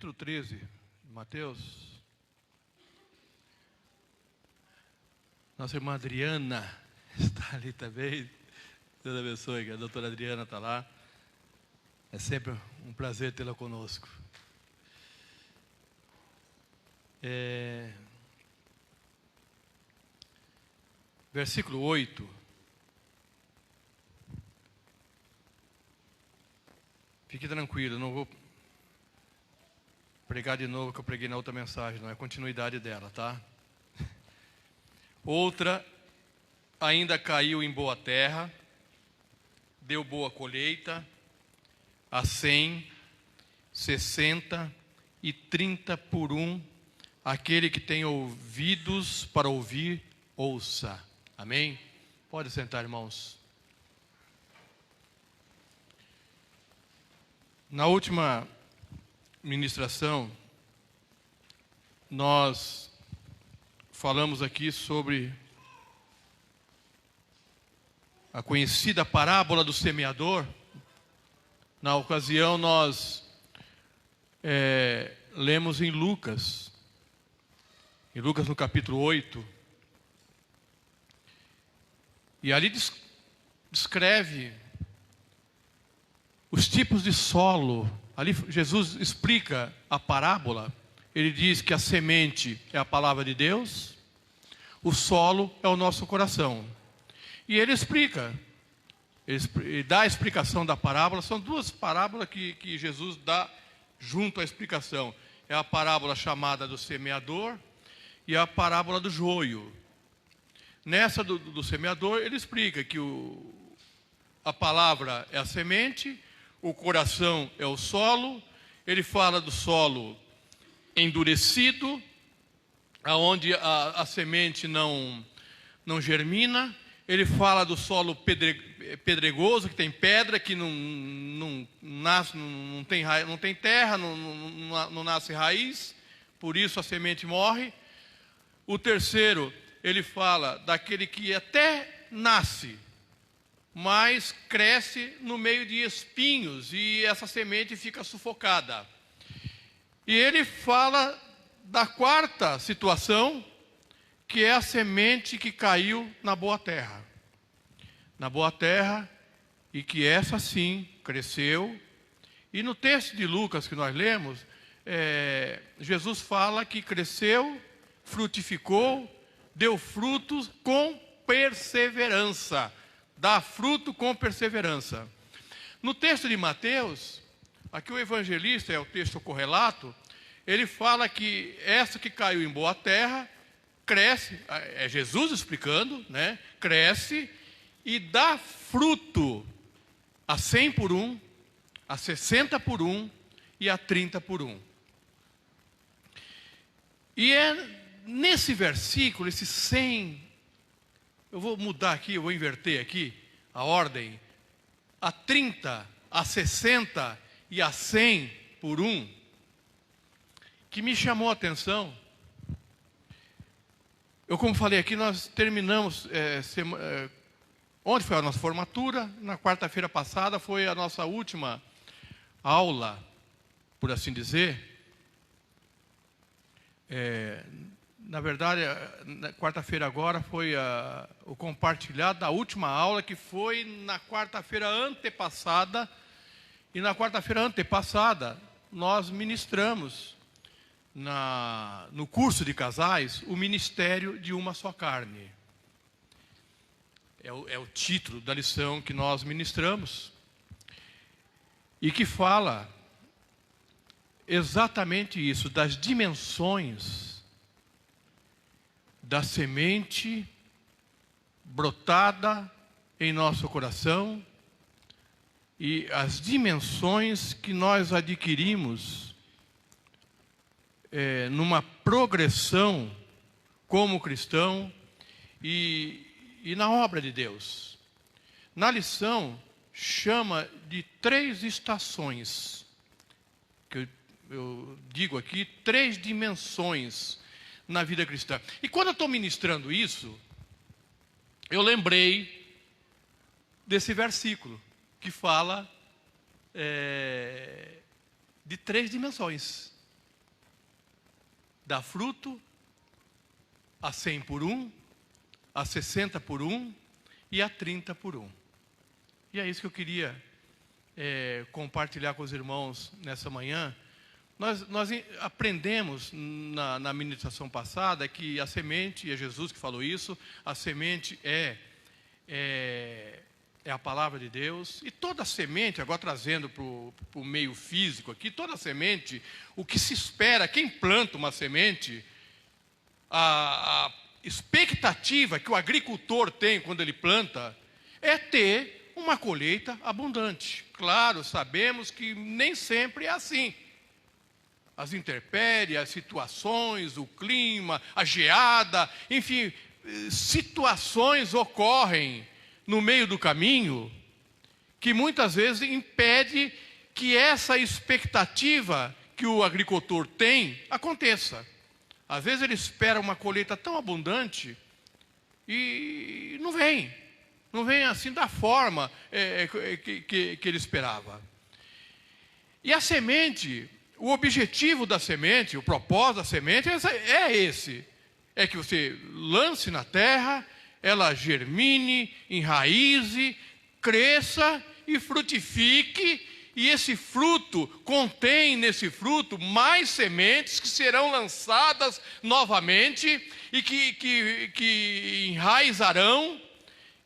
capítulo 13 de Mateus. Nossa irmã Adriana está ali também. Deus abençoe, a doutora Adriana está lá. É sempre um prazer tê-la conosco. Versículo 8. Fique tranquilo, não vou pregar de novo o que eu preguei na outra mensagem, não é continuidade dela, tá? Outra ainda caiu em boa terra, deu boa colheita, a 100, 60 e 30 por um. Aquele que tem ouvidos para ouvir, ouça. Amém? Pode sentar, irmãos. Na última ministração, nós falamos aqui sobre a conhecida parábola do semeador. Na ocasião, nós lemos em Lucas no capítulo 8, e ali descreve os tipos de solo. Ali Jesus explica a parábola. Ele diz que a semente é a palavra de Deus, o solo é o nosso coração. E ele explica, ele dá a explicação da parábola. São duas parábolas que Jesus dá junto à explicação. É a parábola chamada do semeador e a parábola do joio. Nessa do semeador, ele explica que a palavra é a semente, o coração é o solo. Ele fala do solo endurecido, aonde a semente não germina. Ele fala do solo pedregoso, que tem pedra, que não nasce, não tem terra, não nasce raiz, por isso a semente morre. O terceiro, ele fala daquele que até nasce, mas cresce no meio de espinhos e essa semente fica sufocada. E ele fala da quarta situação, que é a semente que caiu na boa terra. Na boa terra, e que essa sim cresceu. E no texto de Lucas que nós lemos, Jesus fala que cresceu, frutificou, deu frutos com perseverança. Dá fruto com perseverança. No texto de Mateus, aqui o evangelista, é o texto correlato, ele fala que essa que caiu em boa terra, cresce, é Jesus explicando, né? Cresce e dá fruto a 100 por um, a 60 por um e a 30 por um. E é nesse versículo, esse 100, eu vou mudar aqui, eu vou inverter aqui a ordem, a 30, a 60 e a 100 por um, que me chamou a atenção. Eu, como falei aqui, nós terminamos, ontem foi a nossa formatura, na quarta-feira passada foi a nossa última aula, por assim dizer. Na verdade, na quarta-feira agora foi o compartilhado da última aula, que foi na quarta-feira antepassada. E na quarta-feira antepassada, nós ministramos no curso de casais o ministério de uma só carne. É o título da lição que nós ministramos. E que fala exatamente isso, das dimensões da semente brotada em nosso coração e as dimensões que nós adquirimos numa progressão como cristão e na obra de Deus. Na lição, chama de 3 estações, que eu digo aqui, 3 dimensões na vida cristã. E quando eu estou ministrando isso, eu lembrei desse versículo que fala de 3 dimensões. dá fruto a 100 por 1, a 60 por 1 e a 30 por 1. E é isso que eu queria compartilhar com os irmãos nessa manhã. Nós aprendemos na ministração passada que a semente, e é Jesus que falou isso, a semente é a palavra de Deus. E toda semente, agora trazendo para o meio físico aqui, toda semente, o que se espera, quem planta uma semente, a expectativa que o agricultor tem quando ele planta é ter uma colheita abundante. Claro, sabemos que nem sempre é assim. As intempéries, as situações, o clima, a geada, enfim, situações ocorrem no meio do caminho que muitas vezes impede que essa expectativa que o agricultor tem aconteça. Às vezes ele espera uma colheita tão abundante e não vem assim da forma que ele esperava. E a semente, o objetivo da semente, o propósito da semente é esse. É que você lance na terra, ela germine, enraize, cresça e frutifique. E esse fruto, contém nesse fruto mais sementes que serão lançadas novamente e que enraizarão,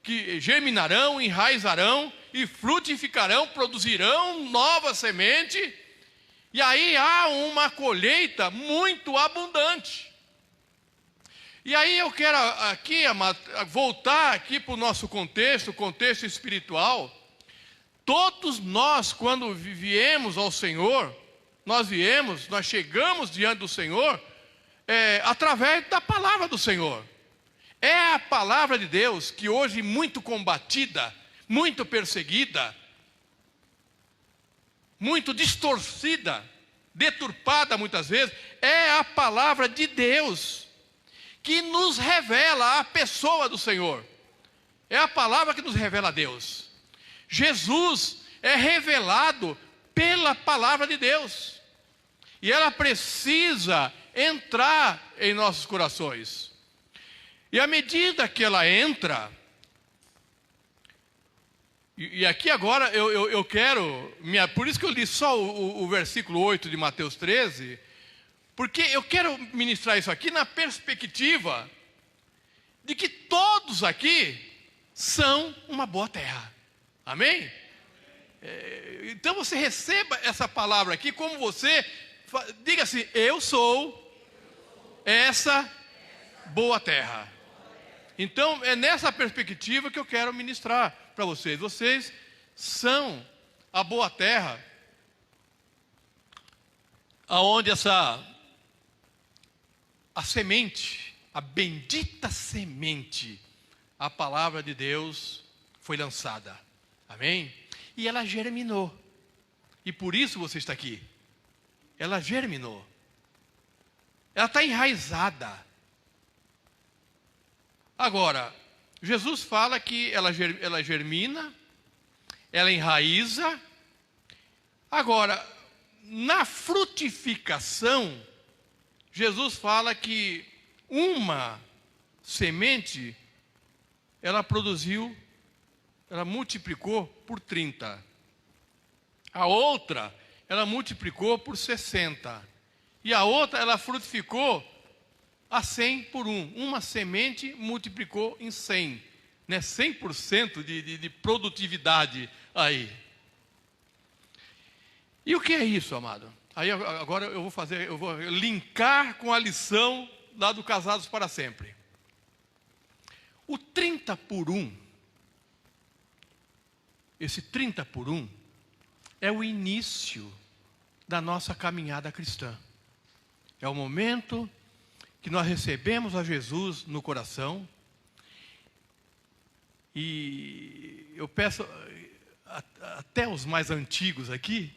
que germinarão, enraizarão e frutificarão, produzirão nova semente. E aí há uma colheita muito abundante. E aí eu quero aqui, voltar aqui para o nosso contexto, o contexto espiritual. Todos nós, quando viemos ao Senhor, nós chegamos diante do Senhor, através da palavra do Senhor. É a palavra de Deus que hoje muito combatida, muito perseguida, muito distorcida, deturpada muitas vezes, é a palavra de Deus que nos revela a pessoa do Senhor. É a palavra que nos revela a Deus. Jesus é revelado pela palavra de Deus. E ela precisa entrar em nossos corações. E à medida que ela entra, e aqui agora eu quero, por isso que eu li só o versículo 8 de Mateus 13, porque eu quero ministrar isso aqui na perspectiva de que todos aqui são uma boa terra. Amém? Então você receba essa palavra aqui como você, diga assim: eu sou essa boa terra. Então é nessa perspectiva que eu quero ministrar para vocês. Vocês são a boa terra, aonde a semente, a bendita semente, a palavra de Deus foi lançada. Amém? E ela germinou. E por isso você está aqui. Ela germinou. Ela está enraizada. Agora, Jesus fala que ela germina, ela enraiza. Agora, na frutificação, Jesus fala que uma semente, ela multiplicou por 30. A outra, ela multiplicou por 60. E a outra, ela frutificou a 100 por 1. Uma semente multiplicou em 100. Né? 100% de produtividade aí. E o que é isso, amado? Aí agora eu vou linkar com a lição lá do Casados para Sempre. O 30 por 1, esse 30 por 1, é o início da nossa caminhada cristã. É o momento que nós recebemos a Jesus no coração. E eu peço até os mais antigos aqui,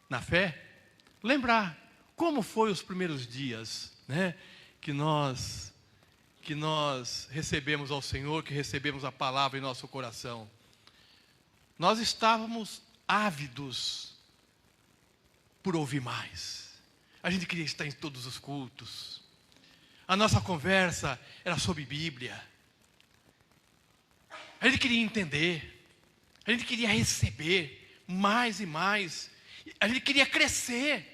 na fé, lembrar como foi os primeiros dias, né, que nós recebemos ao Senhor, que recebemos a palavra em nosso coração. Nós estávamos ávidos por ouvir mais. A gente queria estar em todos os cultos. A nossa conversa era sobre Bíblia. A gente queria entender. A gente queria receber mais e mais. A gente queria crescer.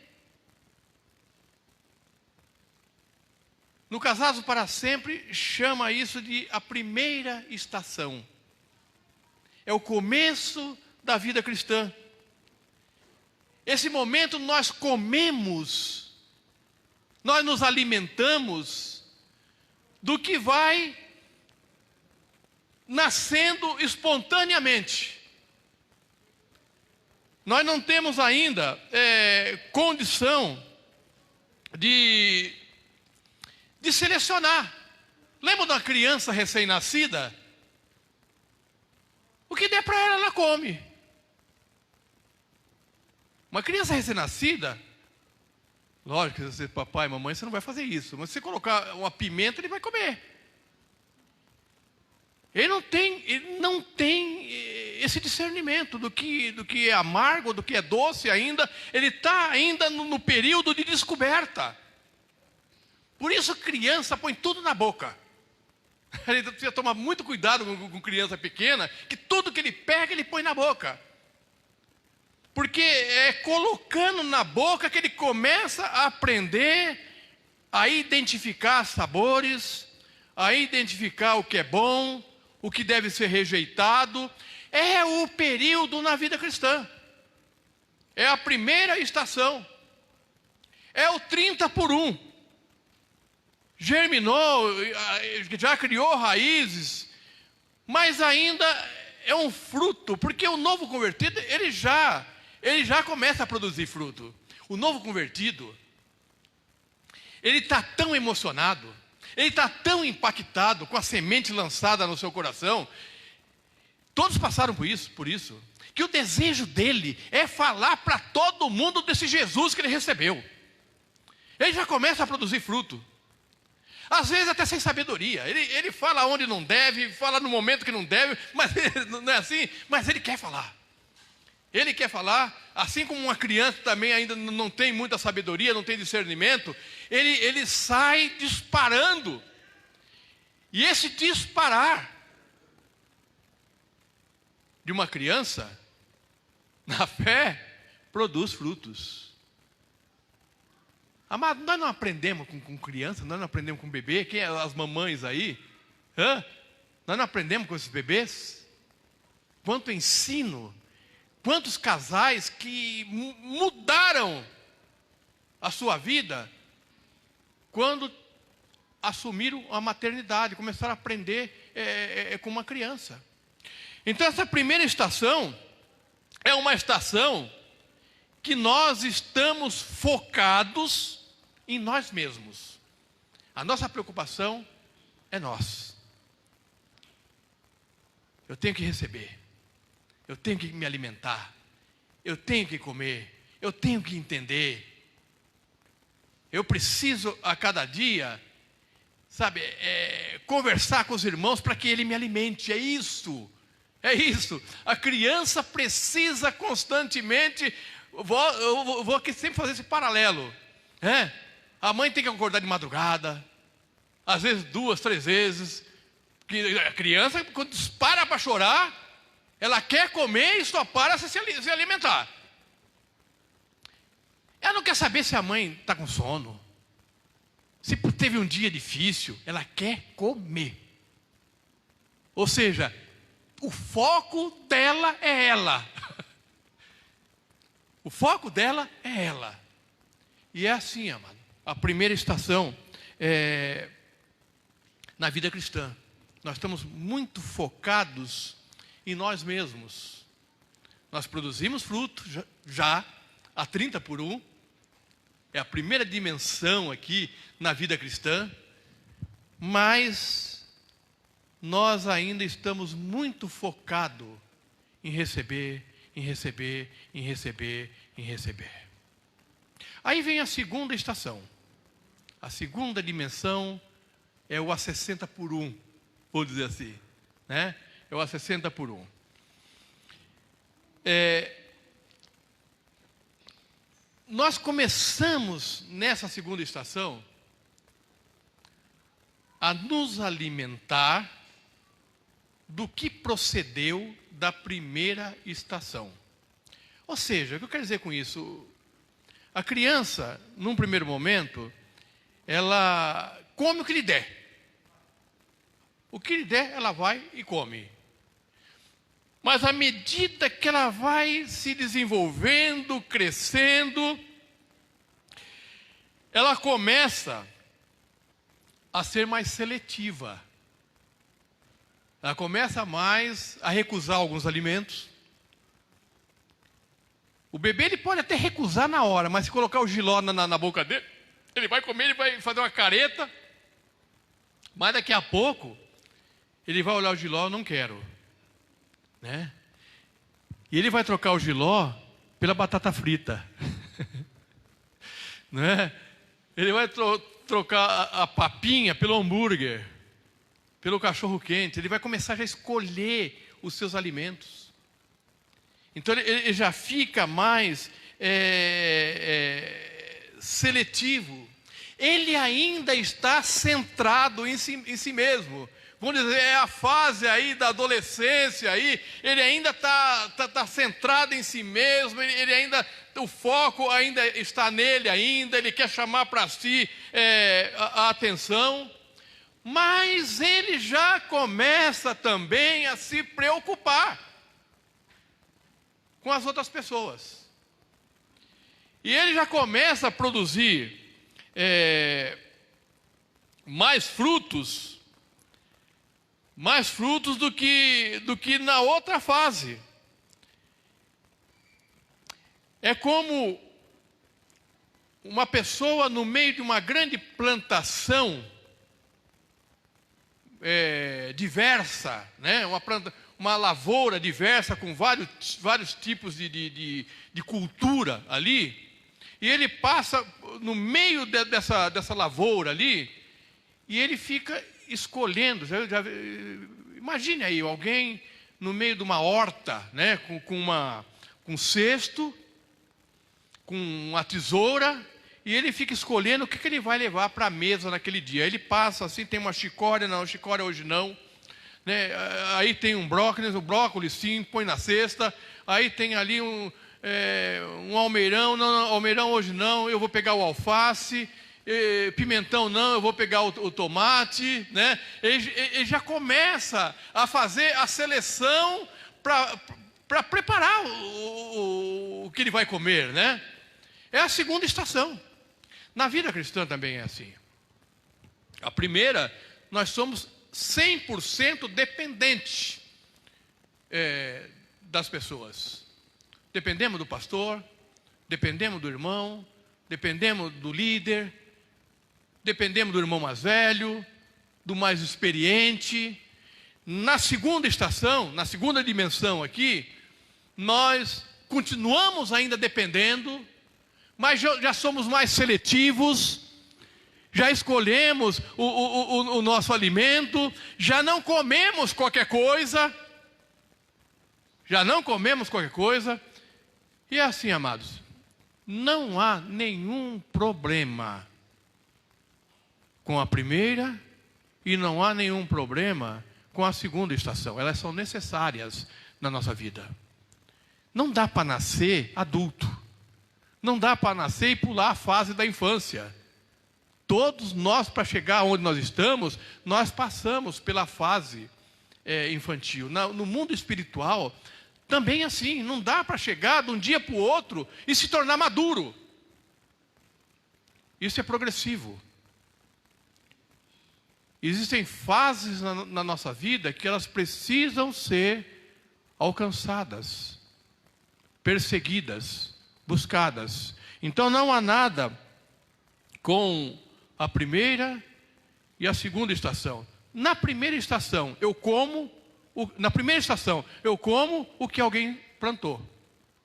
No Casados para Sempre, chama isso de a primeira estação. É o começo da vida cristã. Esse momento nós comemos, nós nos alimentamos do que vai nascendo espontaneamente. Nós não temos ainda condição de selecionar. Lembra da criança recém-nascida? O que der para ela, ela come. Uma criança recém-nascida, lógico que você, papai, mamãe, você não vai fazer isso. Mas se você colocar uma pimenta, ele vai comer. Ele não tem esse discernimento do que é amargo, do que é doce ainda. Ele está ainda no período de descoberta. Por isso a criança põe tudo na boca. Ele precisa tomar muito cuidado com criança pequena, que tudo que ele pega, ele põe na boca. Porque é colocando na boca que ele começa a aprender a identificar sabores, a identificar o que é bom, o que deve ser rejeitado. É o período na vida cristã. É a primeira estação. É o 30 por 1. Germinou, já criou raízes, mas ainda é um fruto, porque o novo convertido, ele já começa a produzir fruto. O novo convertido, ele está tão emocionado, ele está tão impactado com a semente lançada no seu coração. Todos passaram por isso, que o desejo dele é falar para todo mundo desse Jesus que ele recebeu. Ele já começa a produzir fruto. Às vezes até sem sabedoria. Ele fala onde não deve, fala no momento que não deve, mas não é assim, mas ele quer falar. Ele quer falar, assim como uma criança também ainda não tem muita sabedoria, não tem discernimento, ele sai disparando. E esse disparar de uma criança, na fé, produz frutos. Amado, nós não aprendemos com criança, nós não aprendemos com bebê. Quem é as mamães aí? Nós não aprendemos com esses bebês? Quanto ensino, quantos casais que mudaram a sua vida quando assumiram a maternidade, começaram a aprender com uma criança. Então essa primeira estação é uma estação que nós estamos focados em nós mesmos. A nossa preocupação é nós. Eu tenho que receber, eu tenho que me alimentar, eu tenho que comer, eu tenho que entender. Eu preciso a cada dia, conversar com os irmãos para que ele me alimente. É isso. A criança precisa constantemente. Eu vou aqui sempre fazer esse paralelo. A mãe tem que acordar de madrugada, às vezes 2, 3 vezes. Que a criança, quando para para chorar, ela quer comer e só para se alimentar. Ela não quer saber se a mãe está com sono, se teve um dia difícil. Ela quer comer. Ou seja, o foco dela é ela. O foco dela é ela. E é assim, amado. A primeira estação na vida cristã. Nós estamos muito focados em nós mesmos. Nós produzimos fruto já a 30 por 1. É a primeira dimensão aqui na vida cristã. Mas nós ainda estamos muito focados em receber, em receber, em receber, em receber. Aí vem a segunda estação. A segunda dimensão é o a 60 por 1, vou dizer assim, né? É o a 60 por 1. Nós começamos nessa segunda estação a nos alimentar do que procedeu da primeira estação. Ou seja, o que eu quero dizer com isso? A criança, num primeiro momento, ela come o que lhe der. O que lhe der, ela vai e come. Mas à medida que ela vai se desenvolvendo, crescendo, ela começa a ser mais seletiva. Ela começa mais a recusar alguns alimentos. O bebê ele pode até recusar na hora, mas se colocar o jiló na boca dele, ele vai comer, ele vai fazer uma careta. Mas daqui a pouco, ele vai olhar o jiló, não quero. Né? E ele vai trocar o jiló pela batata frita. Né? Ele vai trocar a papinha pelo hambúrguer, pelo cachorro quente. Ele vai começar a escolher os seus alimentos. Então ele já fica mais seletivo. Ele ainda está centrado em si mesmo. Vamos dizer, é a fase aí da adolescência aí, ele ainda está centrado em si mesmo, ele ainda, o foco ainda está nele ainda, ele quer chamar para si a atenção, mas ele já começa também a se preocupar com as outras pessoas. E ele já começa a produzir mais frutos do que na outra fase. É como uma pessoa no meio de uma grande plantação diversa, né? Uma lavoura diversa com vários tipos de cultura ali, e ele passa no meio dessa lavoura ali, e ele fica escolhendo. Imagine aí alguém no meio de uma horta, né, com um cesto, com uma tesoura, e ele fica escolhendo o que ele vai levar para a mesa naquele dia. Ele passa assim, tem uma chicória, não, chicória hoje não, né? Aí tem um brócolis, o brócolis sim, põe na cesta. Aí tem ali um almeirão, não, almeirão hoje não, eu vou pegar o alface. Pimentão não, eu vou pegar o tomate, né? Ele já começa a fazer a seleção para preparar o que ele vai comer, né? É a segunda estação. Na vida cristã também é assim. A primeira, nós somos 100% dependentes das pessoas. Dependemos do pastor, dependemos do irmão, dependemos do líder, dependemos do irmão mais velho, do mais experiente. Na segunda estação, na segunda dimensão aqui, nós continuamos ainda dependendo, mas já somos mais seletivos, já escolhemos o nosso alimento, já não comemos qualquer coisa. E é assim, amados, não há nenhum problema com a primeira e não há nenhum problema com a segunda estação. Elas são necessárias na nossa vida. Não dá para nascer adulto. Não dá para nascer e pular a fase da infância. Todos nós, para chegar onde nós estamos, nós passamos pela fase infantil. No mundo espiritual, também assim, não dá para chegar de um dia para o outro e se tornar maduro. Isso é progressivo. Existem fases na nossa vida que elas precisam ser alcançadas, perseguidas, buscadas. Então não há nada com a primeira e a segunda estação. Na primeira estação eu como o que alguém plantou,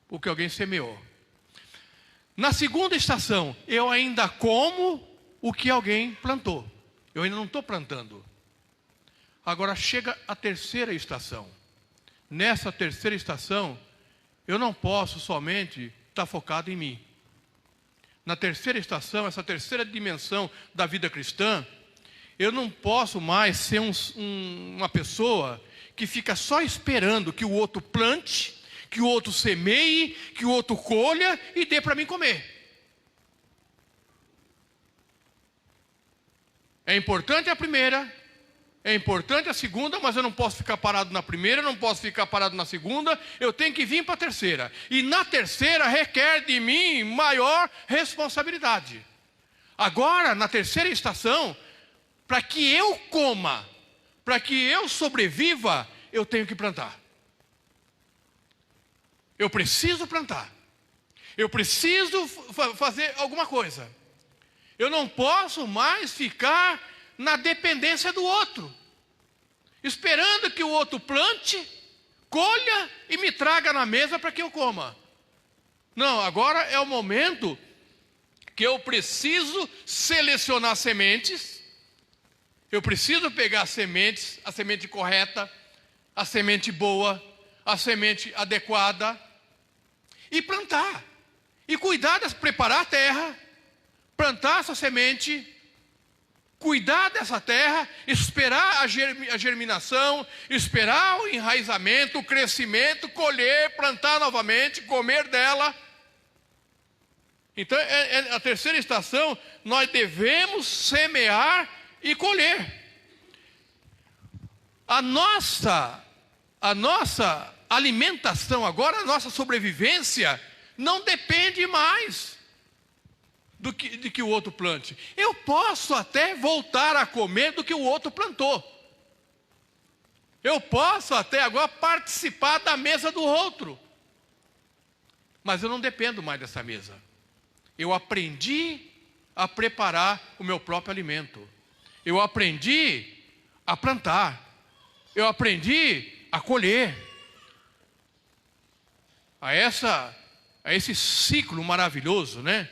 o que alguém semeou. Na segunda estação eu ainda como o que alguém plantou. Eu ainda não estou plantando. Agora chega a terceira estação. Nessa terceira estação, eu não posso somente estar focado em mim. Na terceira estação, essa terceira dimensão da vida cristã, Eu não posso mais ser uma pessoa que fica só esperando que o outro plante, que o outro semeie, que o outro colha e dê para mim comer. É importante a primeira, é importante a segunda, mas eu não posso ficar parado na primeira, não posso ficar parado na segunda, eu tenho que vir para a terceira. E na terceira requer de mim maior responsabilidade. Agora, na terceira estação, para que eu coma, para que eu sobreviva, eu tenho que plantar. Eu preciso plantar. Eu preciso fazer alguma coisa. Eu não posso mais ficar na dependência do outro, esperando que o outro plante, colha e me traga na mesa para que eu coma. Não, agora é o momento que eu preciso selecionar sementes. Eu preciso pegar sementes, a semente correta, a semente boa, a semente adequada, e plantar. E cuidar de preparar a terra, plantar essa semente, cuidar dessa terra, esperar a germinação, esperar o enraizamento, o crescimento, colher, plantar novamente, comer dela. Então, a terceira estação, nós devemos semear e colher. A nossa alimentação agora, a nossa sobrevivência, não depende mais de que o outro plante. Eu posso até voltar a comer do que o outro plantou. Eu posso até agora participar da mesa do outro. Mas eu não dependo mais dessa mesa. Eu aprendi a preparar o meu próprio alimento. Eu aprendi a plantar. Eu aprendi a colher. A esse ciclo maravilhoso, né?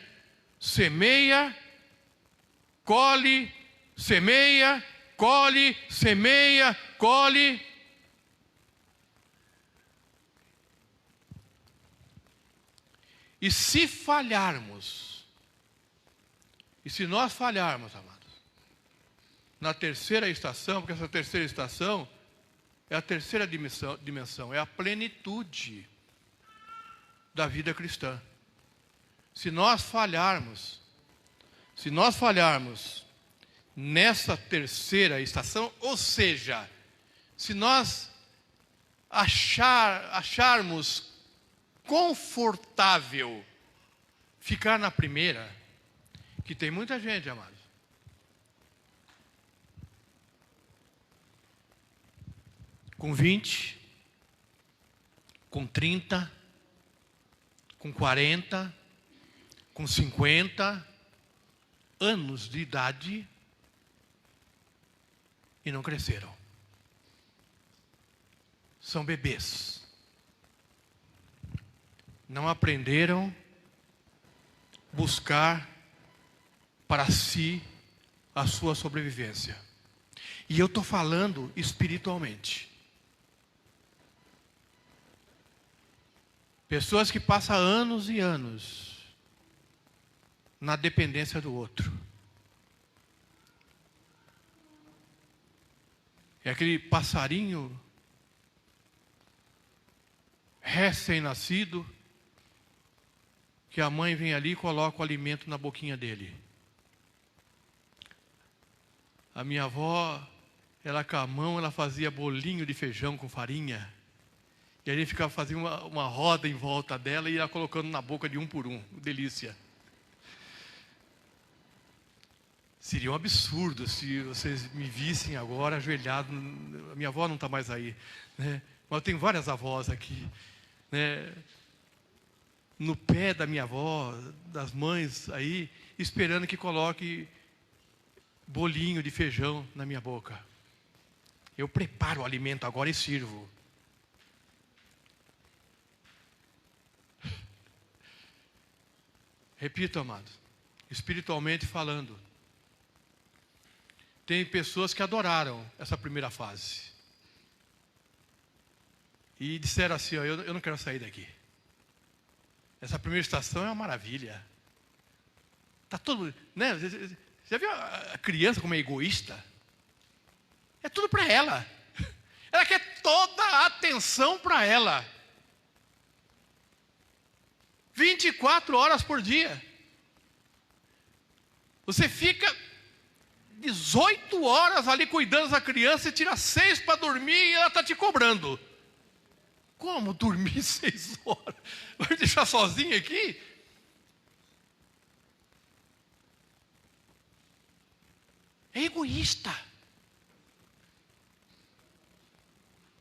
Semeia, colhe, semeia, colhe, semeia, colhe. E se falharmos, e se nós falharmos, amados, na terceira estação, porque essa terceira estação é a terceira dimensão, é a plenitude da vida cristã. Se nós falharmos nessa terceira estação, ou seja, se nós acharmos confortável ficar na primeira, que tem muita gente, amados, com 20, com 30, com 40, com 50 anos de idade e não cresceram. São bebês. Não aprenderam a buscar para si a sua sobrevivência. E eu estou falando espiritualmente. Pessoas que passam anos e anos na dependência do outro. É aquele passarinho recém-nascido que a mãe vem ali e coloca o alimento na boquinha dele. A minha avó, ela com a mão, ela fazia bolinho de feijão com farinha. E aí ele ficava fazendo uma roda em volta dela e ia colocando na boca de um por um. Delícia. Seria um absurdo se vocês me vissem agora ajoelhado. A minha avó não está mais aí, né? Mas eu tenho várias avós aqui, né? No pé da minha avó, das mães aí, esperando que coloque bolinho de feijão na minha boca. Eu preparo o alimento agora e sirvo. Repito, amado, espiritualmente falando, tem pessoas que adoraram essa primeira fase. E disseram assim, ó, eu não quero sair daqui. Essa primeira estação é uma maravilha. Tá todo, né? Você já viu a criança como é egoísta? É tudo para ela. Ela quer toda a atenção para ela. 24 horas por dia. Você fica 18 horas ali cuidando da criança e tira 6 para dormir e ela está te cobrando. Como dormir 6 horas? Vai me deixar sozinho aqui? É egoísta.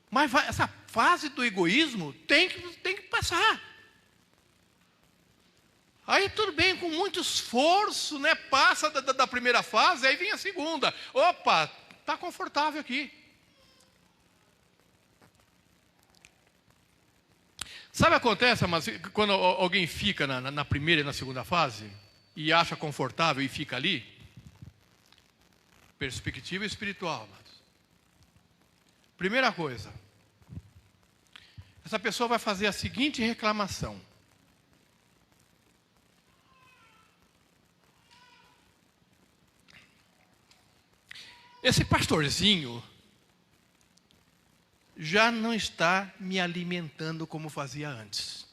Mas essa fase do egoísmo tem que passar. Aí tudo bem, com muito esforço, né? Passa da primeira fase, aí vem a segunda. Opa, está confortável aqui. Sabe o que acontece, mas quando alguém fica na primeira e na segunda fase e acha confortável e fica ali? Perspectiva espiritual. Mas. Primeira coisa, essa pessoa vai fazer a seguinte reclamação. Esse pastorzinho já não está me alimentando como fazia antes.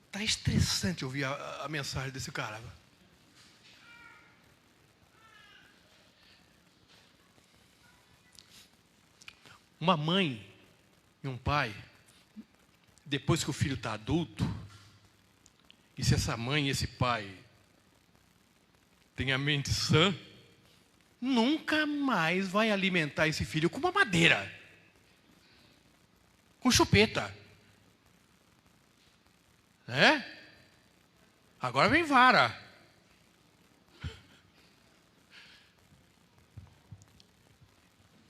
Está estressante ouvir a mensagem desse cara. Uma mãe e um pai, depois que o filho está adulto, e se essa mãe e esse pai têm a mente sã, nunca mais vai alimentar esse filho com uma madeira, com chupeta. Né? Agora vem vara.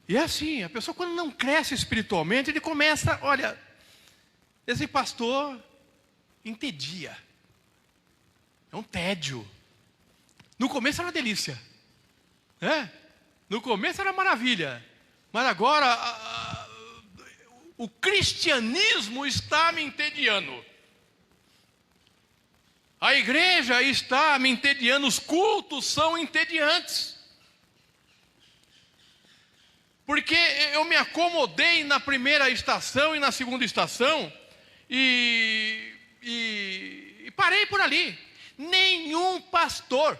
E é assim, a pessoa quando não cresce espiritualmente, ele começa, olha, esse pastor entedia. É um tédio. No começo era uma delícia. Né? No começo era maravilha. Mas agora, o cristianismo está me entediando. A igreja está me entediando. Os cultos são entediantes. Porque eu me acomodei na primeira estação e na segunda estação. E parei por ali. Nenhum pastor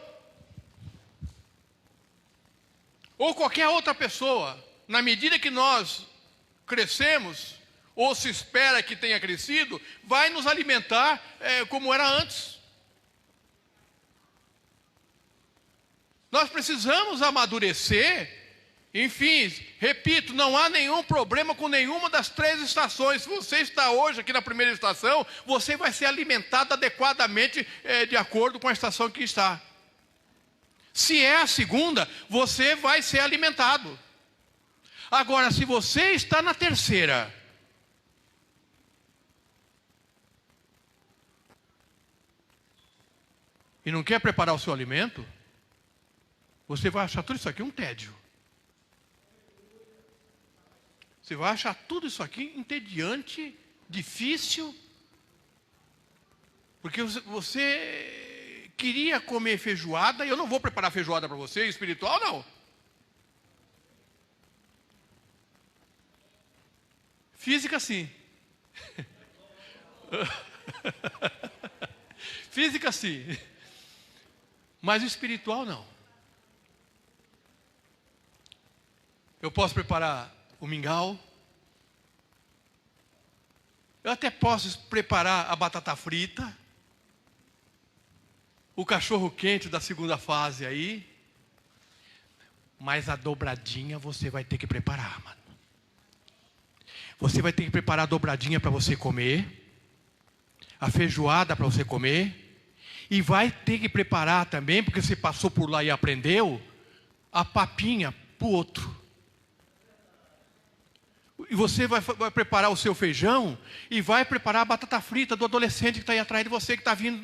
ou qualquer outra pessoa, na medida que nós crescemos, ou se espera que tenha crescido, vai nos alimentar como era antes. Nós precisamos amadurecer. Enfim, repito, não há nenhum problema com nenhuma das 3 estações. Se você está hoje aqui na primeira estação, você vai ser alimentado adequadamente de acordo com a estação que está. Se é a segunda, você vai ser alimentado. Agora, se você está na terceira, e não quer preparar o seu alimento, você vai achar tudo isso aqui um tédio. Você vai achar tudo isso aqui entediante, difícil, porque você queria comer feijoada, e eu não vou preparar feijoada para você, espiritual não. Física sim. Física sim. Mas espiritual não. Eu posso preparar o mingau. Eu até posso preparar a batata frita. O cachorro quente da segunda fase aí. Mas a dobradinha você vai ter que preparar, mano. Você vai ter que preparar a dobradinha para você comer. A feijoada para você comer. E vai ter que preparar também, porque você passou por lá e aprendeu, a papinha para o outro. E você vai preparar o seu feijão e vai preparar a batata frita do adolescente que está aí atrás de você, que está vindo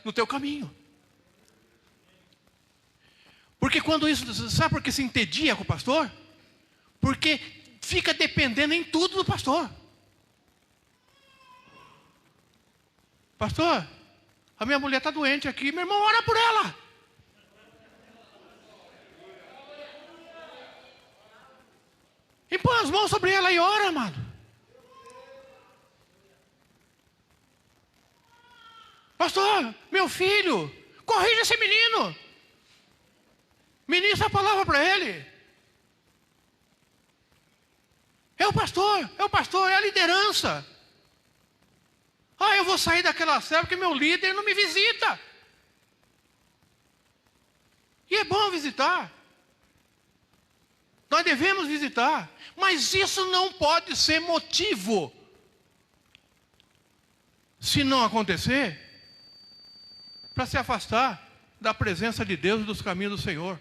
no teu caminho. Porque quando isso, sabe por que se entedia com o pastor? Porque fica dependendo em tudo do pastor. Pastor, A minha mulher está doente aqui, meu irmão, ora por ela. E põe as mãos sobre ela e ora, amado. Pastor, meu filho, corrija esse menino. Ministra a palavra para ele. É o pastor, é a liderança. Ah, eu vou sair daquela célula porque meu líder não me visita. E é bom visitar. Nós devemos visitar. Mas isso não pode ser motivo. Se não acontecer, para se afastar da presença de Deus e dos caminhos do Senhor.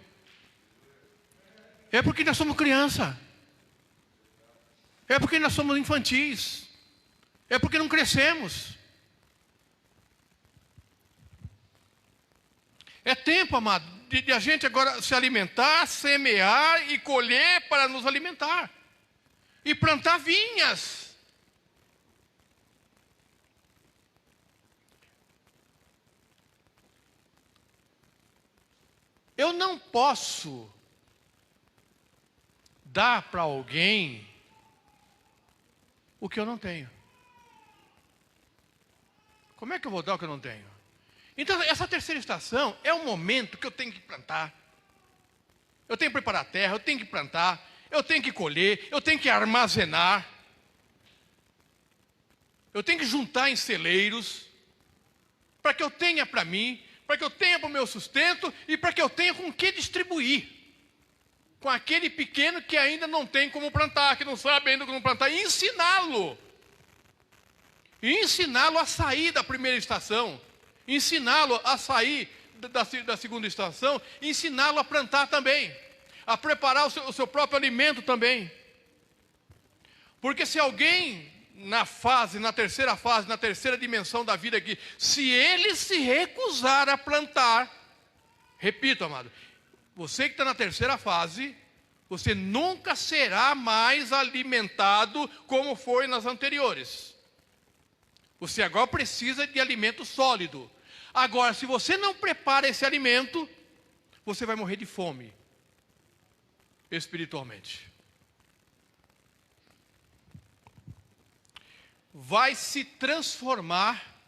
É porque nós somos criança. É porque nós somos infantis. É porque não crescemos. É tempo, amado, de a gente agora se alimentar, semear e colher para nos alimentar. E plantar vinhas. Eu não posso dar para alguém o que eu não tenho. Como é que eu vou dar o que eu não tenho? Então, essa terceira estação é o momento que eu tenho que plantar. Eu tenho que preparar a terra, eu tenho que plantar, eu tenho que colher, eu tenho que armazenar. Eu tenho que juntar em celeiros, para que eu tenha para mim, para que eu tenha para o meu sustento e para que eu tenha com o que distribuir. Com aquele pequeno que ainda não tem como plantar, que não sabe ainda como plantar, e ensiná-lo. E ensiná-lo a sair da primeira estação, ensiná-lo a sair da segunda estação, ensiná-lo a plantar também, a preparar o seu próprio alimento também. Porque se alguém na terceira fase, na terceira dimensão da vida aqui, se ele se recusar a plantar, repito, amado, você que está na terceira fase, você nunca será mais alimentado como foi nas anteriores. Você agora precisa de alimento sólido. Agora, se você não prepara esse alimento, você vai morrer de fome, espiritualmente. Vai se transformar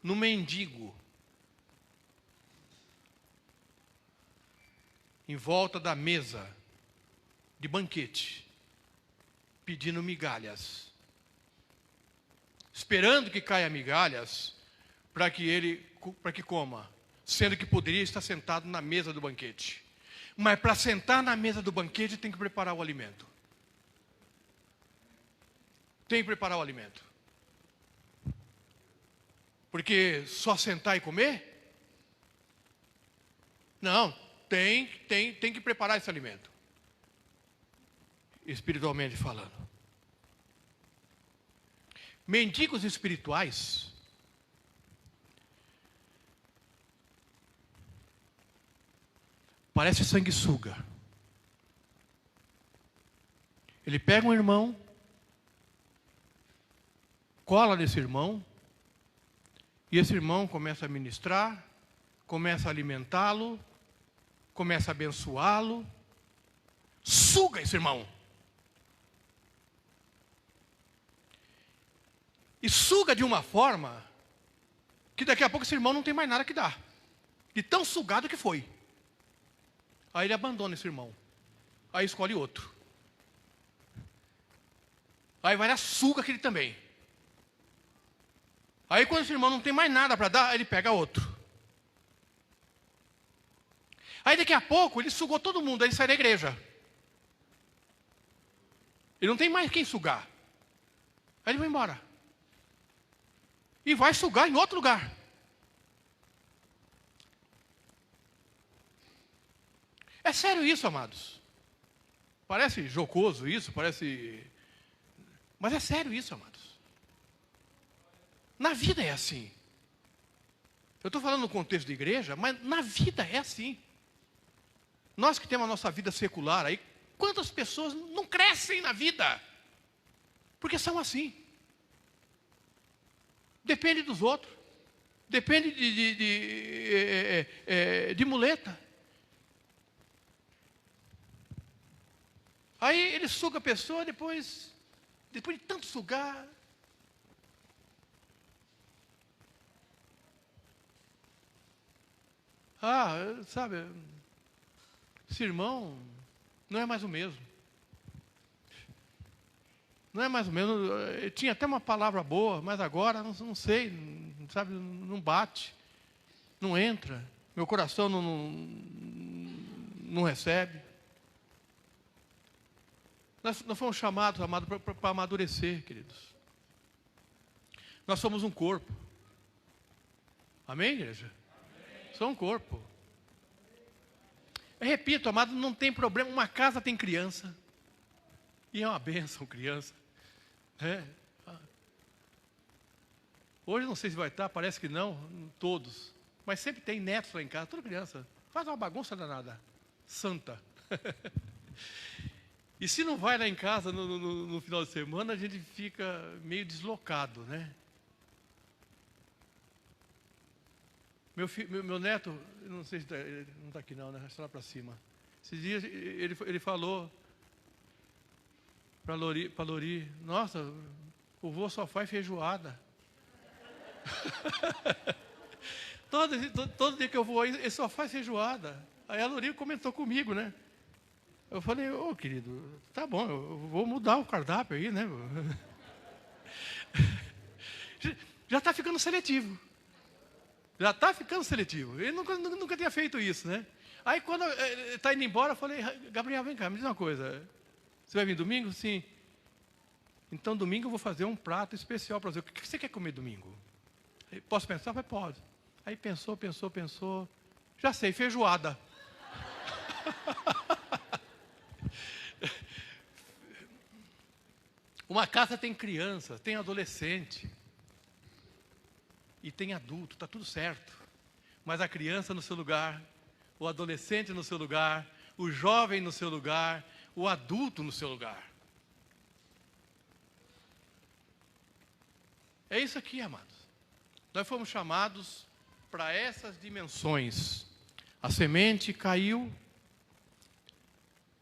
no mendigo, em volta da mesa de banquete, pedindo migalhas, esperando que caia migalhas para que coma, sendo que poderia estar sentado na mesa do banquete. Mas para sentar na mesa do banquete tem que preparar o alimento. Tem que preparar o alimento. Porque só sentar e comer? Não, tem que preparar esse alimento. Espiritualmente falando. Mendigos espirituais parece sanguessuga. Ele pega um irmão, cola nesse irmão, e esse irmão começa a ministrar, começa a alimentá-lo, começa a abençoá-lo, suga esse irmão. E suga de uma forma que daqui a pouco esse irmão não tem mais nada que dar. De tão sugado que foi. Aí ele abandona esse irmão. Aí escolhe outro. Aí vai lá, suga aquele também. Aí quando esse irmão não tem mais nada para dar, ele pega outro. Aí daqui a pouco ele sugou todo mundo, aí ele sai da igreja. Ele não tem mais quem sugar. Aí ele vai embora. E vai sugar em outro lugar. É sério isso, amados. Parece jocoso isso, parece... Mas é sério isso, amados. Na vida é assim. Eu estou falando no contexto de igreja, mas na vida é assim. Nós que temos a nossa vida secular aí, quantas pessoas não crescem na vida? Porque são assim. Depende dos outros. Depende de muleta. Aí ele suga a pessoa, depois de tanto sugar, sabe, esse irmão não é mais o mesmo. Não é mais o mesmo. Tinha até uma palavra boa, mas agora não sei, sabe, não bate, não entra. Meu coração não recebe. Nós fomos chamados, amado, para amadurecer, queridos. Nós somos um corpo. Amém, igreja? Amém. Somos um corpo. Eu repito, amado, não tem problema. Uma casa tem criança. E é uma bênção, criança. Hoje não sei se vai estar, parece que não, todos. Mas sempre tem netos lá em casa, toda criança. Faz uma bagunça danada. Santa. E se não vai lá em casa no final de semana, a gente fica meio deslocado, né? Meu neto, não sei se ele não está aqui não, né? Está lá para cima. Esses dias ele falou para Lori, nossa, o vô só faz feijoada. todo dia que eu vou aí, ele só faz feijoada. Aí a Lori comentou comigo, né? Eu falei, querido, tá bom, eu vou mudar o cardápio aí, né? Já está ficando seletivo. Já está ficando seletivo. Ele nunca tinha feito isso, né? Aí quando está indo embora, eu falei, Gabriel, vem cá, me diz uma coisa. Você vai vir domingo? Sim. Então domingo eu vou fazer um prato especial para você. O que você quer comer domingo? Posso pensar? Falei, pode. Aí pensou. Já sei, feijoada. Uma casa tem criança, tem adolescente. E tem adulto, está tudo certo. Mas a criança no seu lugar, o adolescente no seu lugar, o jovem no seu lugar, o adulto no seu lugar. É isso aqui, amados. Nós fomos chamados para essas dimensões. A semente caiu.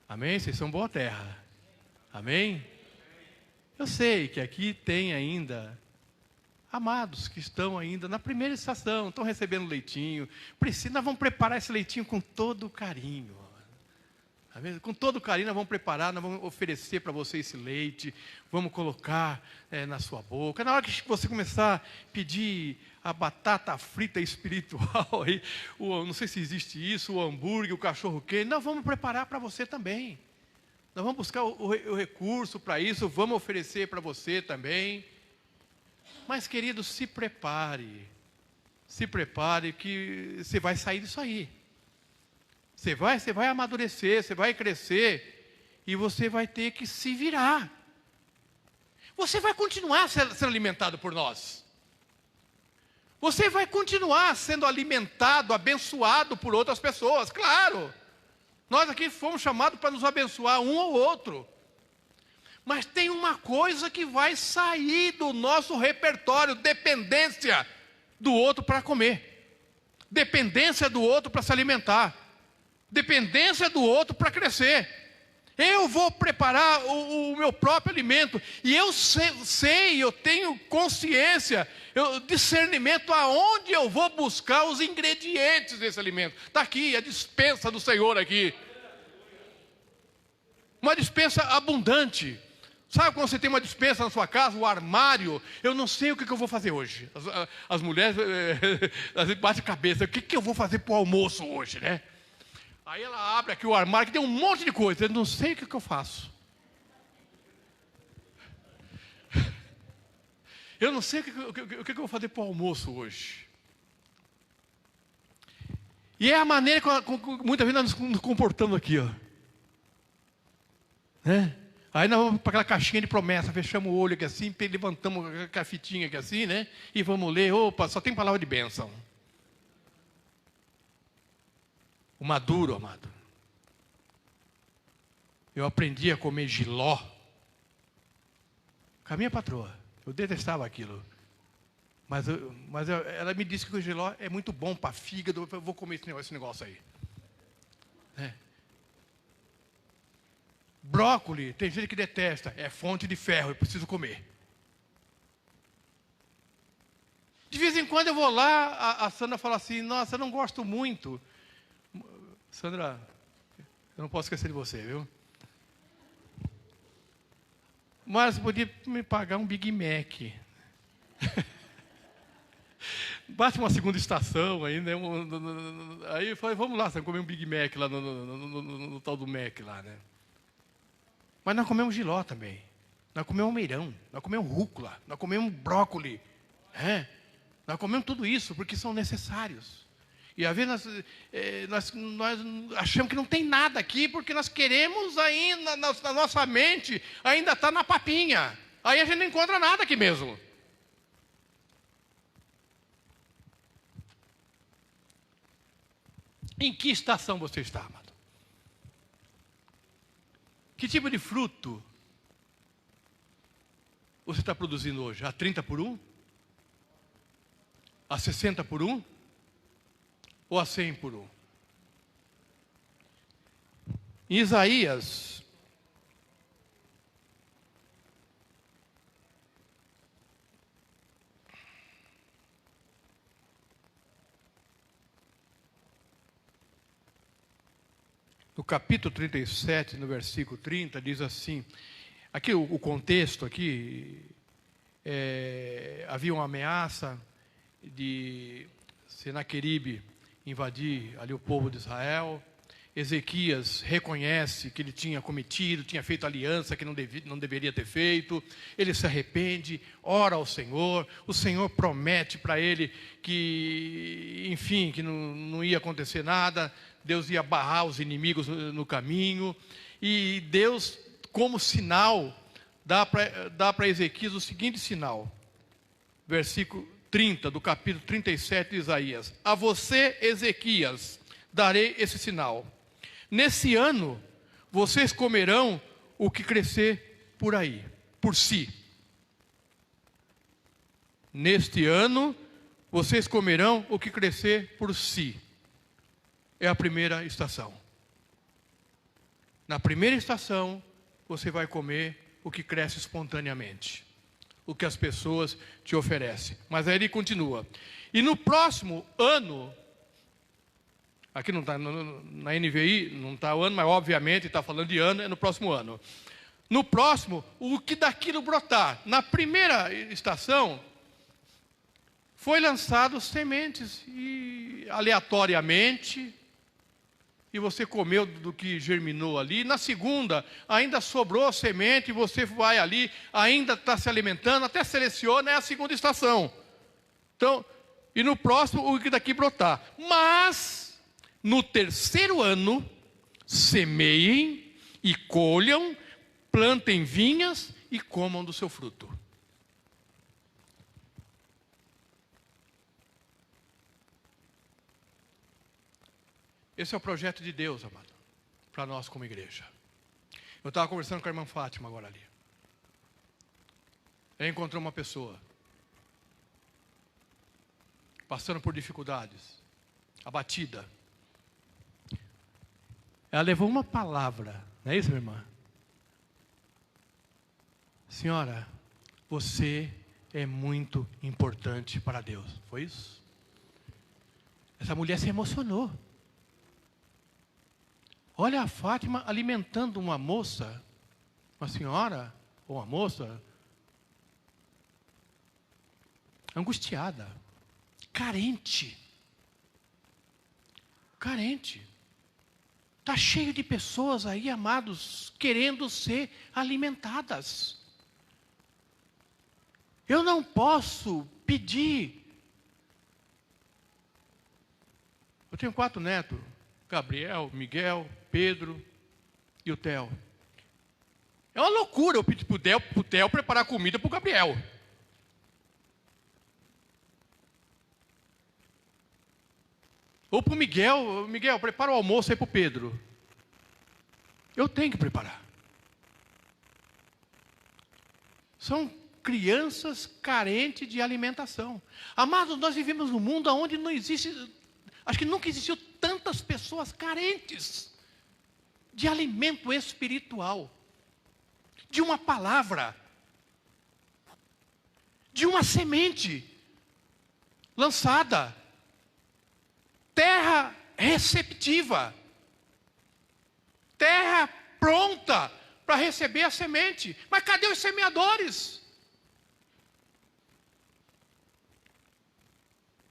Amém? Vocês são boa terra. Amém? Eu sei que aqui tem ainda amados que estão ainda na primeira estação, estão recebendo leitinho. Nós vamos preparar esse leitinho com todo carinho. Com todo carinho nós vamos preparar, nós vamos oferecer para você esse leite, vamos colocar na sua boca. Na hora que você começar a pedir a batata frita espiritual, aí, não sei se existe isso, o hambúrguer, o cachorro quente, nós vamos preparar para você também. Nós vamos buscar o recurso para isso, vamos oferecer para você também. Mas, querido, se prepare que você vai sair disso aí. Você vai amadurecer, você vai crescer e você vai ter que se virar. Você vai continuar sendo alimentado por nós. Você vai continuar sendo alimentado, abençoado por outras pessoas, claro. Nós aqui fomos chamados para nos abençoar um ou outro. Mas tem uma coisa que vai sair do nosso repertório: dependência do outro para comer, dependência do outro para se alimentar, dependência do outro para crescer. Eu vou preparar o meu próprio alimento, e eu sei, eu tenho consciência, discernimento aonde eu vou buscar os ingredientes desse alimento. Está aqui, a despensa do Senhor aqui. Uma despensa abundante. Sabe quando você tem uma despensa na sua casa, o armário? Eu não sei o que eu vou fazer hoje. As mulheres batem a cabeça, o que eu vou fazer para o almoço hoje, né? Aí ela abre aqui o armário, que tem um monte de coisa. Eu não sei o que eu faço. Eu não sei o que eu vou fazer para o almoço hoje. E é a maneira como muitas vezes nós nos comportamos aqui, ó. Né? Aí nós vamos para aquela caixinha de promessa, fechamos o olho aqui assim, levantamos a fitinha aqui assim, né? E vamos ler, opa, só tem palavra de bênção. O maduro, amado. Eu aprendi a comer jiló com a minha patroa. Eu detestava aquilo. Ela me disse que o jiló é muito bom para fígado. Eu vou comer esse negócio aí. Brócolis, tem gente que detesta. É fonte de ferro, eu preciso comer. De vez em quando eu vou lá, a Sandra fala assim, nossa, eu não gosto muito. Sandra, eu não posso esquecer de você, viu? Mas podia me pagar um Big Mac. Bate uma segunda estação aí, né? Aí eu falei, vamos lá, você comer um Big Mac lá no tal do Mac lá, né? Mas nós comemos jiló também. Nós comemos almeirão, nós comemos rúcula, nós comemos brócolis. Nós comemos tudo isso porque são necessários. E às vezes nós achamos que não tem nada aqui porque nós queremos ainda, na nossa mente, ainda está na papinha. Aí a gente não encontra nada aqui mesmo. Em que estação você está, amado? Que tipo de fruto você está produzindo hoje? A 30 por 1? A 60 por 1? Ou a 100 por 1? Em Isaías, no capítulo 37, no versículo 30, diz assim, aqui o contexto aqui, havia uma ameaça de Senaqueribe invadir ali o povo de Israel. Ezequias reconhece que ele tinha cometido, tinha feito aliança que não deveria ter feito. Ele se arrepende, ora ao Senhor. O Senhor promete para ele que, enfim, que não ia acontecer nada. Deus ia barrar os inimigos no caminho. E Deus, como sinal, dá para Ezequias o seguinte sinal. Versículo 30 do capítulo 37 de Isaías. A você, Ezequias, darei esse sinal. Nesse ano, vocês comerão o que crescer por aí, por si. Neste ano, vocês comerão o que crescer por si. É a primeira estação. Na primeira estação, você vai comer o que cresce espontaneamente. O que as pessoas te oferecem. Mas aí ele continua. E no próximo ano... Aqui não está, na NVI não está o ano, mas obviamente está falando de ano, é no próximo ano. No próximo, o que daquilo brotar. Na primeira estação, foi lançado sementes e aleatoriamente, e você comeu do que germinou ali. Na segunda, ainda sobrou semente, e você vai ali, ainda está se alimentando, até seleciona, é a segunda estação. Então, e no próximo, o que daqui brotar. Mas... no terceiro ano, semeiem e colham, plantem vinhas e comam do seu fruto. Esse é o projeto de Deus, amado, para nós como igreja. Eu estava conversando com a irmã Fátima agora ali. Ela encontrou uma pessoa, passando por dificuldades, abatida. Ela levou uma palavra, não é isso, minha irmã? Senhora, você é muito importante para Deus. Foi isso? Essa mulher se emocionou. Olha a Fátima alimentando uma moça, uma senhora, ou uma moça, angustiada, carente. Carente. Está cheio de pessoas aí, amados, querendo ser alimentadas. Eu não posso pedir. Eu tenho 4 netos, Gabriel, Miguel, Pedro e o Theo. É uma loucura eu pedir para o Theo preparar comida para o Gabriel. Ou para o Miguel, Miguel, prepara o almoço aí para o Pedro. Eu tenho que preparar. São crianças carentes de alimentação. Amados, nós vivemos num mundo onde não existe, acho que nunca existiu tantas pessoas carentes de alimento espiritual, de uma palavra, de uma semente lançada, terra receptiva, terra pronta para receber a semente. Mas cadê os semeadores?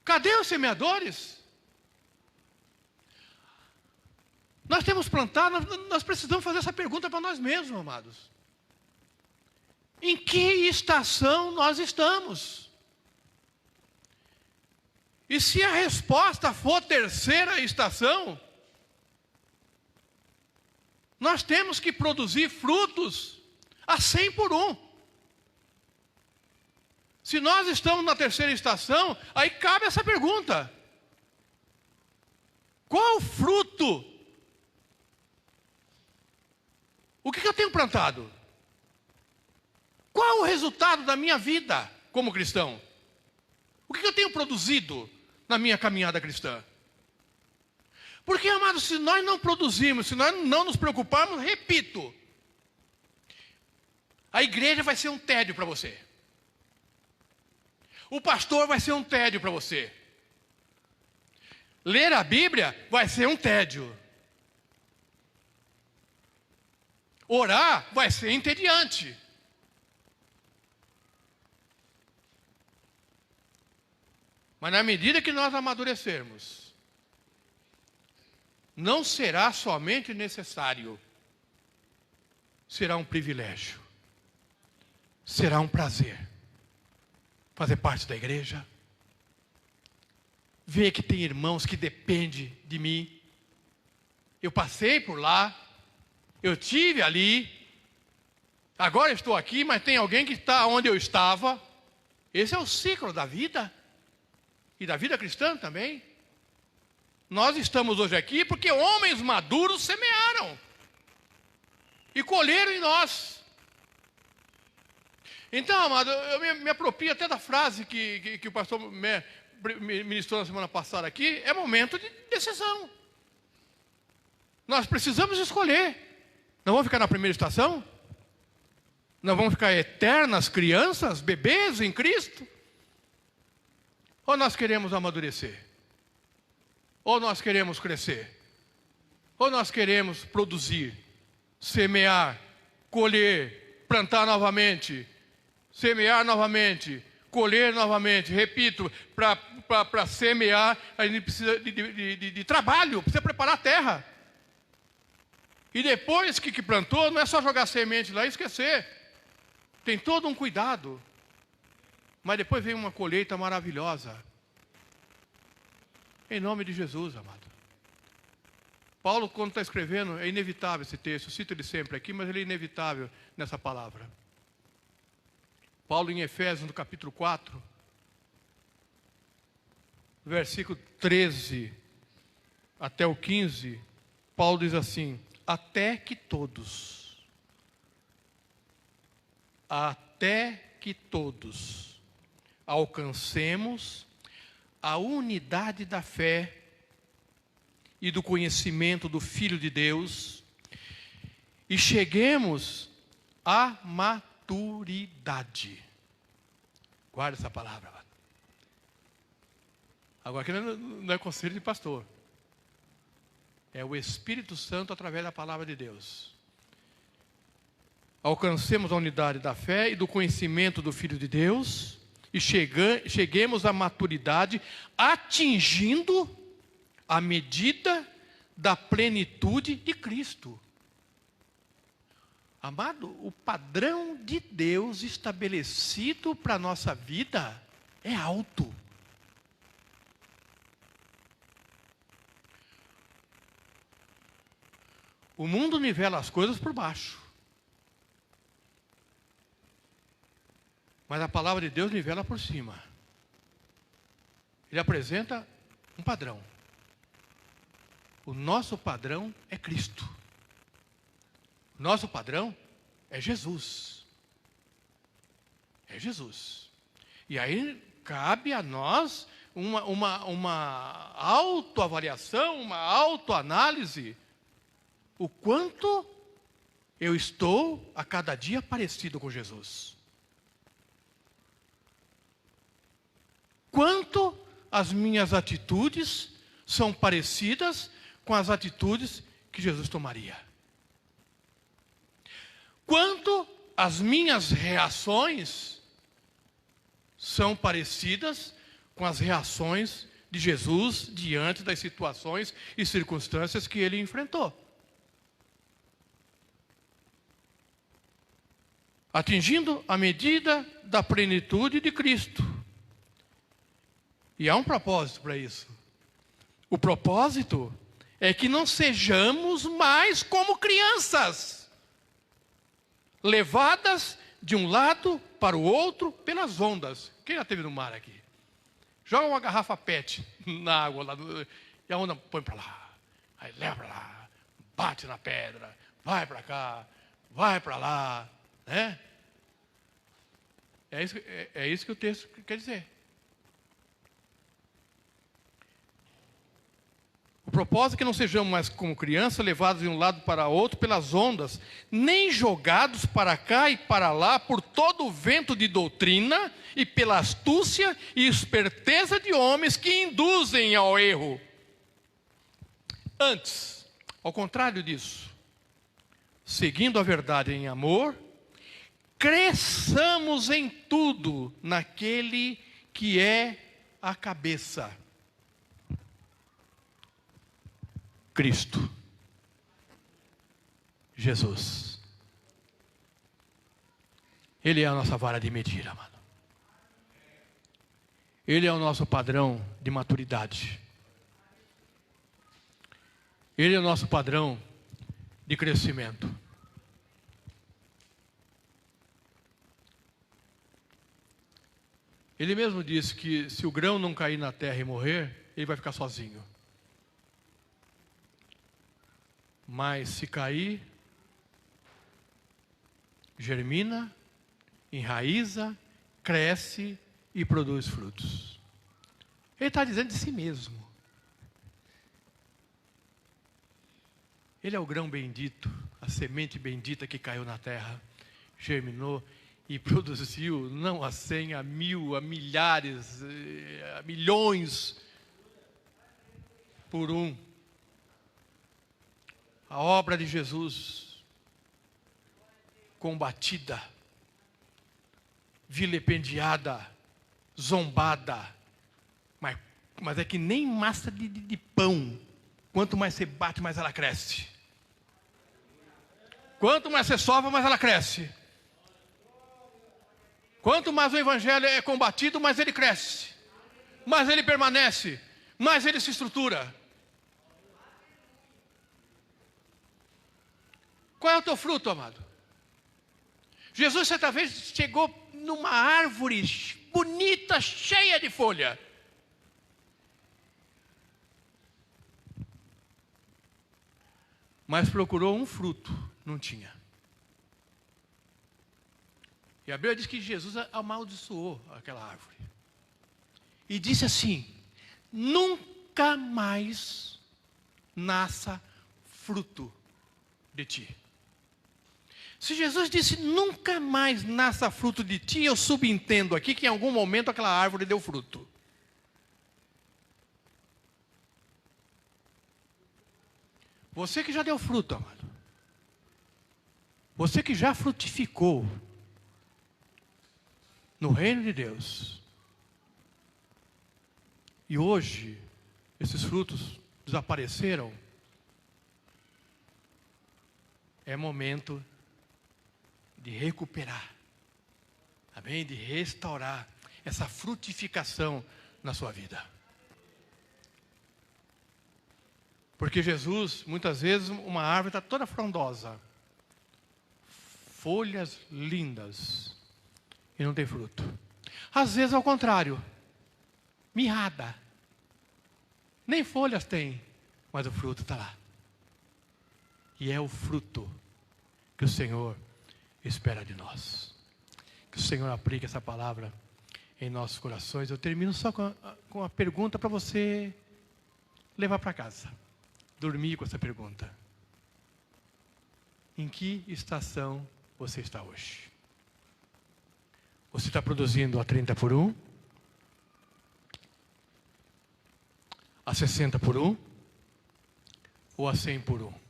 Cadê os semeadores? Nós temos plantado, nós precisamos fazer essa pergunta para nós mesmos, amados. Em que estação nós estamos? E se a resposta for terceira estação, nós temos que produzir frutos a 100 por 1. Se nós estamos na terceira estação, aí cabe essa pergunta: qual o fruto? O que eu tenho plantado? Qual o resultado da minha vida como cristão? O que eu tenho produzido na minha caminhada cristã? Porque, amados, se nós não produzirmos, se nós não nos preocuparmos, repito, a igreja vai ser um tédio para você. O pastor vai ser um tédio para você. Ler a Bíblia vai ser um tédio. Orar vai ser entediante. Mas na medida que nós amadurecermos, não será somente necessário, será um privilégio, será um prazer fazer parte da igreja, ver que tem irmãos que dependem de mim. Eu passei por lá, eu estive ali, agora estou aqui, mas tem alguém que está onde eu estava. Esse é o ciclo da vida, e da vida cristã também. Nós estamos hoje aqui porque homens maduros semearam e colheram em nós. Então, amado, eu me aproprio até da frase que o pastor ministrou na semana passada aqui. É momento de decisão. Nós precisamos escolher. Não vamos ficar na primeira estação? Não vamos ficar eternas crianças, bebês em Cristo? Ou nós queremos amadurecer? Ou nós queremos crescer? Ou nós queremos produzir, semear, colher, plantar novamente, semear novamente, colher novamente? Repito, para semear, a gente precisa de trabalho, precisa preparar a terra. E depois que plantou, não é só jogar semente lá e esquecer. Tem todo um cuidado. Mas depois vem uma colheita maravilhosa. Em nome de Jesus, amado. Paulo, quando está escrevendo, é inevitável esse texto. Eu cito ele sempre aqui, mas ele é inevitável nessa palavra. Paulo, em Efésios, no capítulo 4, versículo 13 até o 15, Paulo diz assim: até que todos alcancemos a unidade da fé e do conhecimento do Filho de Deus e cheguemos à maturidade. Guarda essa palavra. Agora aqui não é conselho de pastor. É o Espírito Santo através da palavra de Deus. Alcancemos a unidade da fé e do conhecimento do Filho de Deus e cheguemos à maturidade, atingindo a medida da plenitude de Cristo. Amado, o padrão de Deus estabelecido para a nossa vida é alto. O mundo nivela as coisas por baixo. Mas a palavra de Deus nivela por cima. Ele apresenta um padrão. O nosso padrão é Cristo. O nosso padrão é Jesus. É Jesus. E aí cabe a nós uma autoavaliação, uma autoanálise. O quanto eu estou a cada dia parecido com Jesus. Quanto as minhas atitudes são parecidas com as atitudes que Jesus tomaria. Quanto as minhas reações são parecidas com as reações de Jesus diante das situações e circunstâncias que ele enfrentou. Atingindo a medida da plenitude de Cristo. E há um propósito para isso. O propósito é que não sejamos mais como crianças, levadas de um lado para o outro pelas ondas. Quem já esteve no mar aqui? Joga uma garrafa PET na água lá, e a onda põe para lá, aí leva para lá, bate na pedra, vai para cá, vai para lá, né? É isso que o texto quer dizer. O propósito é que não sejamos mais como crianças, levados de um lado para outro pelas ondas, nem jogados para cá e para lá por todo o vento de doutrina e pela astúcia e esperteza de homens que induzem ao erro. Antes, ao contrário disso, seguindo a verdade em amor, cresçamos em tudo naquele que é a cabeça, Cristo, Jesus. Ele é a nossa vara de medir, amado. Ele é o nosso padrão de maturidade. Ele é o nosso padrão de crescimento. Ele mesmo disse que se o grão não cair na terra e morrer, ele vai ficar sozinho. Mas se cair, germina, enraiza, cresce e produz frutos. Ele está dizendo de si mesmo. Ele é o grão bendito, a semente bendita que caiu na terra, germinou e produziu não a 100, a 1000, a milhares, a milhões por um. A obra de Jesus, combatida, vilipendiada, zombada, mas é que nem massa de pão. Quanto mais você bate, mais ela cresce. Quanto mais você sofre, mais ela cresce. Quanto mais o evangelho é combatido, mais ele cresce. Mais ele permanece. Mais ele se estrutura. Qual é o teu fruto, amado? Jesus certa vez chegou numa árvore bonita, cheia de folha. Mas procurou um fruto, não tinha. E a Bíblia diz que Jesus amaldiçoou aquela árvore. E disse assim: nunca mais nasça fruto de ti. Se Jesus disse nunca mais nasça fruto de ti, eu subentendo aqui que em algum momento aquela árvore deu fruto. Você que já deu fruto, amado. Você que já frutificou no reino de Deus. E hoje, esses frutos desapareceram. É momento de recuperar. Amém? De restaurar essa frutificação na sua vida. Porque Jesus, muitas vezes, uma árvore está toda frondosa. Folhas lindas. E não tem fruto. Às vezes, ao contrário. Mirrada. Nem folhas tem, mas o fruto está lá. E é o fruto que o Senhor espera de nós. Que o Senhor aplique essa palavra em nossos corações. Eu termino só com a pergunta para você levar para casa. Dormir com essa pergunta. Em que estação você está hoje? Você está produzindo a 30 por 1? A 60 por 1? Ou a 100 por 1?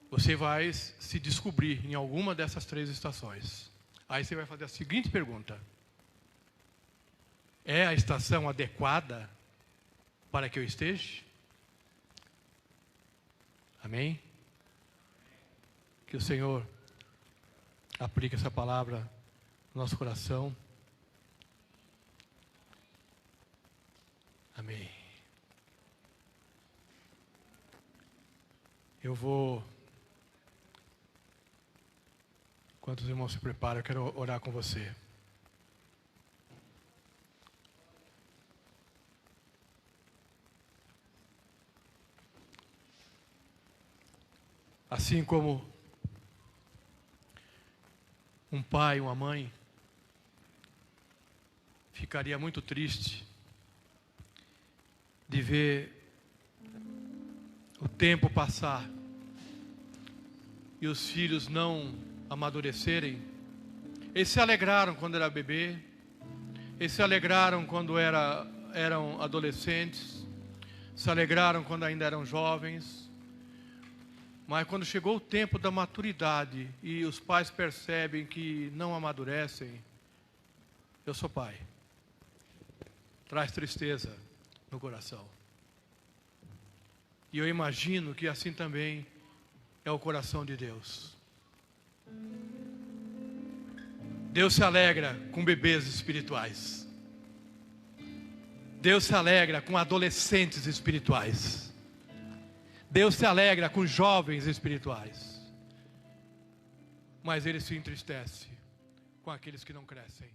Você vai se descobrir em alguma dessas 3 estações. Aí você vai fazer a seguinte pergunta: é a estação adequada para que eu esteja? Amém? Que o Senhor aplique essa palavra no nosso coração. Amém. Eu vou... Enquanto os irmãos se preparam, eu quero orar com você. Assim como um pai, uma mãe, ficaria muito triste de ver o tempo passar e os filhos não amadurecerem. Eles se alegraram quando era bebê, eles se alegraram quando eram adolescentes, se alegraram quando ainda eram jovens. Mas quando chegou o tempo da maturidade e os pais percebem que não amadurecem, eu sou pai. Traz tristeza no coração. E eu imagino que assim também é o coração de Deus. Deus se alegra com bebês espirituais. Deus se alegra com adolescentes espirituais. Deus se alegra com jovens espirituais. Mas Ele se entristece com aqueles que não crescem.